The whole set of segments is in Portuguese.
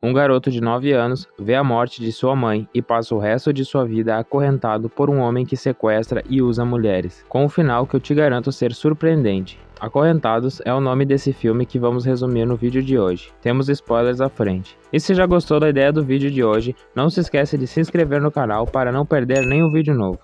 Um garoto de 9 anos vê a morte de sua mãe e passa o resto de sua vida acorrentado por um homem que sequestra e usa mulheres, com um final que eu te garanto ser surpreendente. Acorrentados é o nome desse filme que vamos resumir no vídeo de hoje. Temos spoilers à frente. E se já gostou da ideia do vídeo de hoje, não se esqueça de se inscrever no canal para não perder nenhum vídeo novo.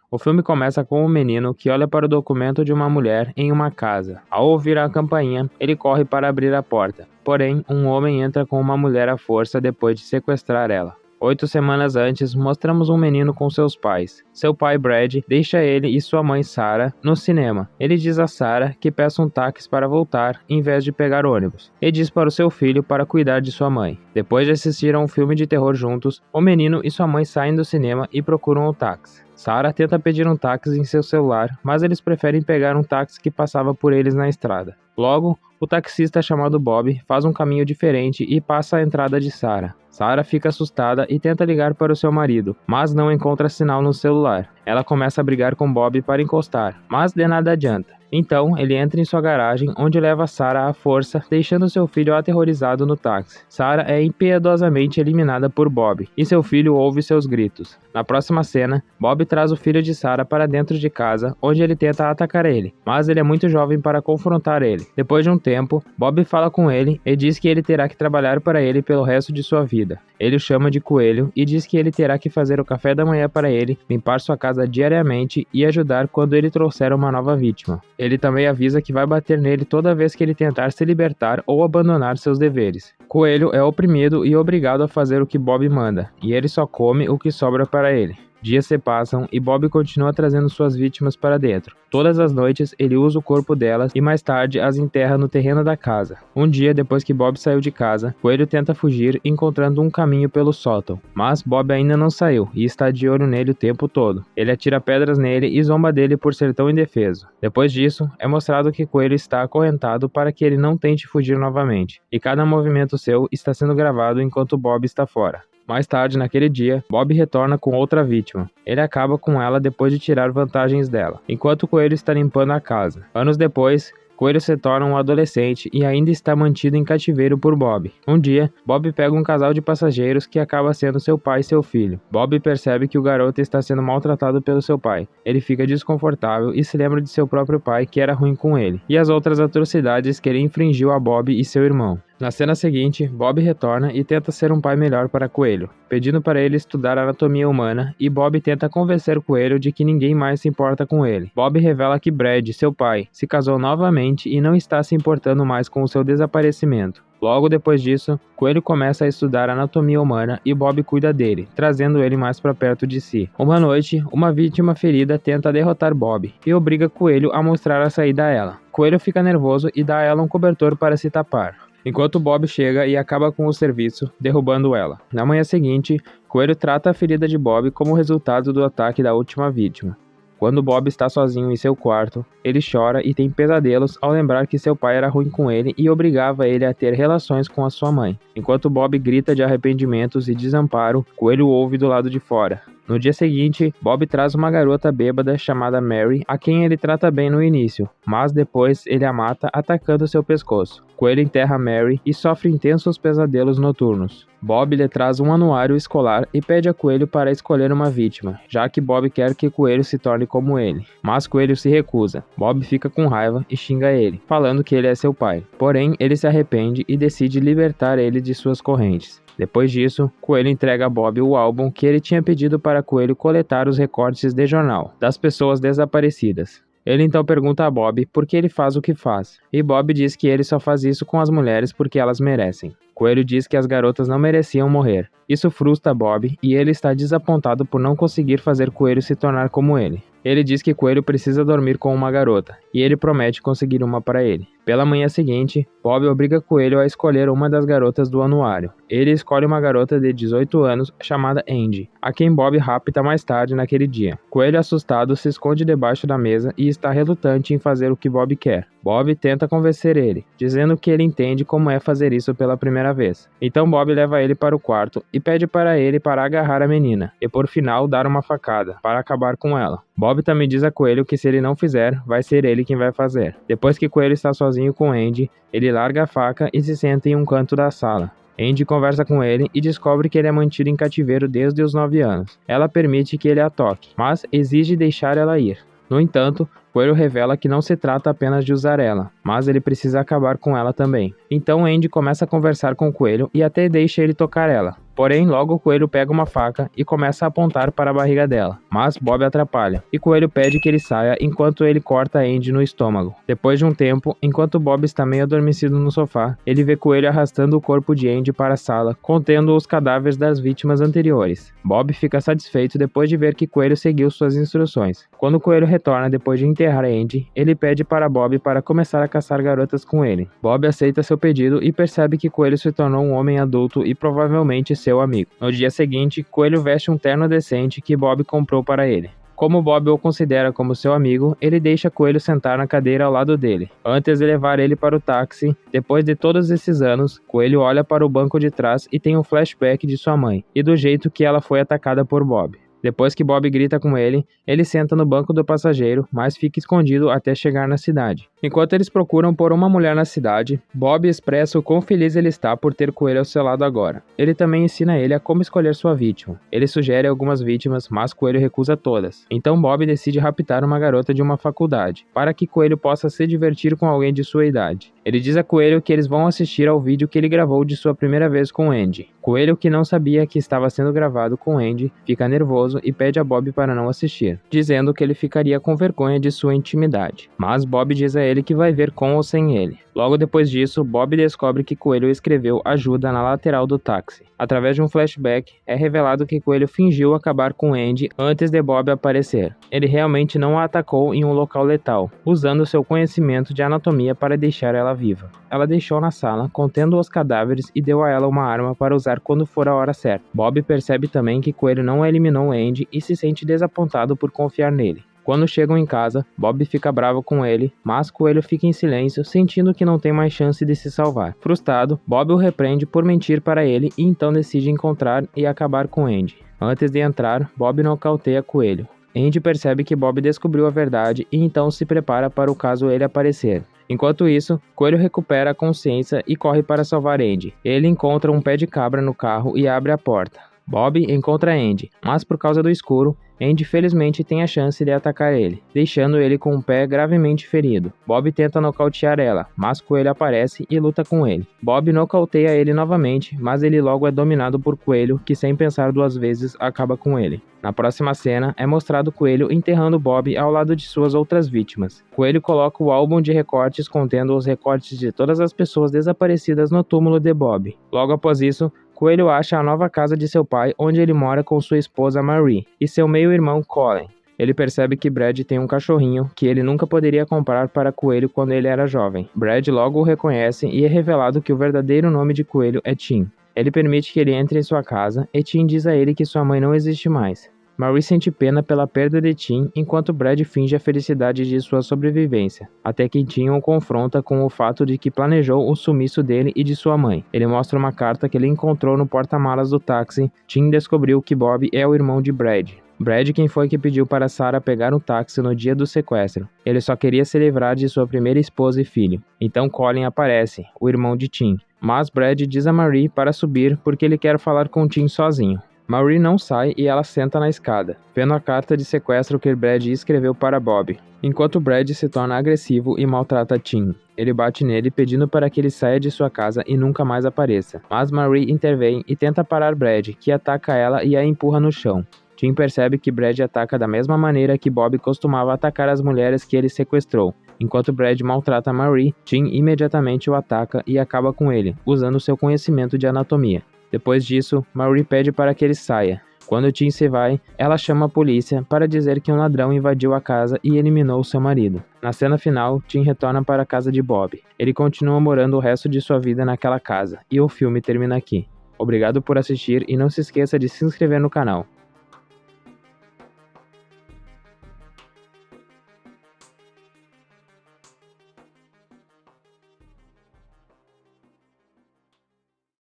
O filme começa com um menino que olha para o documento de uma mulher em uma casa. Ao ouvir a campainha, ele corre para abrir a porta. Porém, um homem entra com uma mulher à força depois de sequestrar ela. 8 semanas antes, mostramos um menino com seus pais. Seu pai, Brad, deixa ele e sua mãe, Sarah, no cinema. Ele diz a Sarah que peça um táxi para voltar, em vez de pegar ônibus. E diz para o seu filho para cuidar de sua mãe. Depois de assistir a um filme de terror juntos, o menino e sua mãe saem do cinema e procuram o táxi. Sarah tenta pedir um táxi em seu celular, mas eles preferem pegar um táxi que passava por eles na estrada. Logo, o taxista chamado Bob faz um caminho diferente e passa a entrada de Sarah. Sarah fica assustada e tenta ligar para o seu marido, mas não encontra sinal no celular. Ela começa a brigar com Bob para encostar, mas de nada adianta. Então, ele entra em sua garagem, onde leva Sarah à força, deixando seu filho aterrorizado no táxi. Sarah é impiedosamente eliminada por Bob, e seu filho ouve seus gritos. Na próxima cena, Bob traz o filho de Sarah para dentro de casa, onde ele tenta atacar ele, mas ele é muito jovem para confrontar ele. Depois de um tempo, Bob fala com ele e diz que ele terá que trabalhar para ele pelo resto de sua vida. Ele o chama de Coelho e diz que ele terá que fazer o café da manhã para ele, limpar sua casa diariamente e ajudar quando ele trouxer uma nova vítima. Ele também avisa que vai bater nele toda vez que ele tentar se libertar ou abandonar seus deveres. Coelho é oprimido e obrigado a fazer o que Bob manda, e ele só come o que sobra para ele. Dias se passam e Bob continua trazendo suas vítimas para dentro. Todas as noites, ele usa o corpo delas e mais tarde as enterra no terreno da casa. Um dia depois que Bob saiu de casa, Coelho tenta fugir encontrando um caminho pelo sótão. Mas Bob ainda não saiu e está de olho nele o tempo todo. Ele atira pedras nele e zomba dele por ser tão indefeso. Depois disso, é mostrado que Coelho está acorrentado para que ele não tente fugir novamente. E cada movimento seu está sendo gravado enquanto Bob está fora. Mais tarde, naquele dia, Bob retorna com outra vítima. Ele acaba com ela depois de tirar vantagens dela, enquanto Coelho está limpando a casa. Anos depois, Coelho se torna um adolescente e ainda está mantido em cativeiro por Bob. Um dia, Bob pega um casal de passageiros que acaba sendo seu pai e seu filho. Bob percebe que o garoto está sendo maltratado pelo seu pai. Ele fica desconfortável e se lembra de seu próprio pai que era ruim com ele, e as outras atrocidades que ele infringiu a Bob e seu irmão. Na cena seguinte, Bob retorna e tenta ser um pai melhor para Coelho, pedindo para ele estudar anatomia humana, e Bob tenta convencer Coelho de que ninguém mais se importa com ele. Bob revela que Brad, seu pai, se casou novamente e não está se importando mais com o seu desaparecimento. Logo depois disso, Coelho começa a estudar anatomia humana e Bob cuida dele, trazendo ele mais para perto de si. Uma noite, uma vítima ferida tenta derrotar Bob e obriga Coelho a mostrar a saída a ela. Coelho fica nervoso e dá a ela um cobertor para se tapar, enquanto Bob chega e acaba com o serviço, derrubando ela. Na manhã seguinte, Coelho trata a ferida de Bob como resultado do ataque da última vítima. Quando Bob está sozinho em seu quarto, ele chora e tem pesadelos ao lembrar que seu pai era ruim com ele e obrigava ele a ter relações com a sua mãe. Enquanto Bob grita de arrependimentos e desamparo, Coelho ouve do lado de fora. No dia seguinte, Bob traz uma garota bêbada chamada Mary, a quem ele trata bem no início, mas depois ele a mata atacando seu pescoço. Coelho enterra Mary e sofre intensos pesadelos noturnos. Bob lhe traz um anuário escolar e pede a Coelho para escolher uma vítima, já que Bob quer que Coelho se torne como ele. Mas Coelho se recusa. Bob fica com raiva e xinga ele, falando que ele é seu pai. Porém, ele se arrepende e decide libertar ele de suas correntes. Depois disso, Coelho entrega a Bob o álbum que ele tinha pedido para Coelho coletar os recortes de jornal das pessoas desaparecidas. Ele então pergunta a Bob por que ele faz o que faz, e Bob diz que ele só faz isso com as mulheres porque elas merecem. Coelho diz que as garotas não mereciam morrer. Isso frustra Bob e ele está desapontado por não conseguir fazer Coelho se tornar como ele. Ele diz que Coelho precisa dormir com uma garota, e ele promete conseguir uma para ele. Pela manhã seguinte, Bob obriga Coelho a escolher uma das garotas do anuário. Ele escolhe uma garota de 18 anos chamada Andy, a quem Bob rapta mais tarde naquele dia. Coelho, assustado, se esconde debaixo da mesa e está relutante em fazer o que Bob quer. Bob tenta convencer ele, dizendo que ele entende como é fazer isso pela primeira vez. Então Bob leva ele para o quarto e pede para ele para agarrar a menina, e por final dar uma facada, para acabar com ela. Bob também diz a Coelho que se ele não fizer, vai ser ele quem vai fazer. Depois que Coelho está sozinho com Andy, ele larga a faca e se senta em um canto da sala. Andy conversa com ele e descobre que ele é mantido em cativeiro desde os 9 anos. Ela permite que ele a toque, mas exige deixar ela ir. No entanto, Coelho revela que não se trata apenas de usar ela, mas ele precisa acabar com ela também. Então Andy começa a conversar com o Coelho e até deixa ele tocar ela. Porém, logo o Coelho pega uma faca e começa a apontar para a barriga dela, mas Bob atrapalha, e Coelho pede que ele saia enquanto ele corta Andy no estômago. Depois de um tempo, enquanto Bob está meio adormecido no sofá, ele vê Coelho arrastando o corpo de Andy para a sala, contendo os cadáveres das vítimas anteriores. Bob fica satisfeito depois de ver que Coelho seguiu suas instruções. Quando Coelho retorna depois de enterrar Andy, ele pede para Bob para começar a caçar garotas com ele. Bob aceita seu pedido e percebe que Coelho se tornou um homem adulto e provavelmente seu amigo. No dia seguinte, Coelho veste um terno decente que Bob comprou para ele. Como Bob o considera como seu amigo, ele deixa Coelho sentar na cadeira ao lado dele, antes de levar ele para o táxi. Depois de todos esses anos, Coelho olha para o banco de trás e tem um flashback de sua mãe, e do jeito que ela foi atacada por Bob. Depois que Bob grita com ele senta no banco do passageiro, mas fica escondido até chegar na cidade. Enquanto eles procuram por uma mulher na cidade, Bob expressa o quão feliz ele está por ter Coelho ao seu lado agora. Ele também ensina ele a como escolher sua vítima. Ele sugere algumas vítimas, mas Coelho recusa todas. Então Bob decide raptar uma garota de uma faculdade, para que Coelho possa se divertir com alguém de sua idade. Ele diz a Coelho que eles vão assistir ao vídeo que ele gravou de sua primeira vez com Andy. Coelho, que não sabia que estava sendo gravado com Andy, fica nervoso e pede a Bob para não assistir, dizendo que ele ficaria com vergonha de sua intimidade. Mas Bob diz a ele que vai ver com ou sem ele. Logo depois disso, Bob descobre que Coelho escreveu ajuda na lateral do táxi. Através de um flashback, é revelado que Coelho fingiu acabar com Andy antes de Bob aparecer. Ele realmente não a atacou em um local letal, usando seu conhecimento de anatomia para deixar ela viva. Ela deixou na sala, contendo os cadáveres, e deu a ela uma arma para usar quando for a hora certa. Bob percebe também que Coelho não eliminou Andy e se sente desapontado por confiar nele. Quando chegam em casa, Bob fica bravo com ele, mas Coelho fica em silêncio, sentindo que não tem mais chance de se salvar. Frustrado, Bob o repreende por mentir para ele e então decide encontrar e acabar com Andy. Antes de entrar, Bob nocauteia Coelho. Andy percebe que Bob descobriu a verdade e então se prepara para o caso ele aparecer. Enquanto isso, Coelho recupera a consciência e corre para salvar Andy. Ele encontra um pé de cabra no carro e abre a porta. Bob encontra Andy, mas por causa do escuro, Andy felizmente tem a chance de atacar ele, deixando ele com o pé gravemente ferido. Bob tenta nocautear ela, mas Coelho aparece e luta com ele. Bob nocauteia ele novamente, mas ele logo é dominado por Coelho, que sem pensar duas vezes acaba com ele. Na próxima cena, é mostrado Coelho enterrando Bob ao lado de suas outras vítimas. Coelho coloca o álbum de recortes contendo os recortes de todas as pessoas desaparecidas no túmulo de Bob. Logo após isso, Coelho acha a nova casa de seu pai, onde ele mora com sua esposa Marie e seu meio-irmão Colin. Ele percebe que Brad tem um cachorrinho que ele nunca poderia comprar para Coelho quando ele era jovem. Brad logo o reconhece e é revelado que o verdadeiro nome de Coelho é Tim. Ele permite que ele entre em sua casa e Tim diz a ele que sua mãe não existe mais. Marie sente pena pela perda de Tim, enquanto Brad finge a felicidade de sua sobrevivência, até que Tim o confronta com o fato de que planejou o sumiço dele e de sua mãe. Ele mostra uma carta que ele encontrou no porta-malas do táxi. Tim descobriu que Bob é o irmão de Brad. Brad quem foi que pediu para Sarah pegar um táxi no dia do sequestro. Ele só queria se livrar de sua primeira esposa e filho. Então Colin aparece, o irmão de Tim. Mas Brad diz a Marie para subir porque ele quer falar com Tim sozinho. Marie não sai e ela senta na escada, vendo a carta de sequestro que Brad escreveu para Bob. Enquanto Brad se torna agressivo e maltrata Tim. Ele bate nele pedindo para que ele saia de sua casa e nunca mais apareça. Mas Marie intervém e tenta parar Brad, que ataca ela e a empurra no chão. Tim percebe que Brad ataca da mesma maneira que Bob costumava atacar as mulheres que ele sequestrou. Enquanto Brad maltrata Marie, Tim imediatamente o ataca e acaba com ele, usando seu conhecimento de anatomia. Depois disso, Marie pede para que ele saia. Quando Tim se vai, ela chama a polícia para dizer que um ladrão invadiu a casa e eliminou seu marido. Na cena final, Tim retorna para a casa de Bob. Ele continua morando o resto de sua vida naquela casa, e o filme termina aqui. Obrigado por assistir e não se esqueça de se inscrever no canal.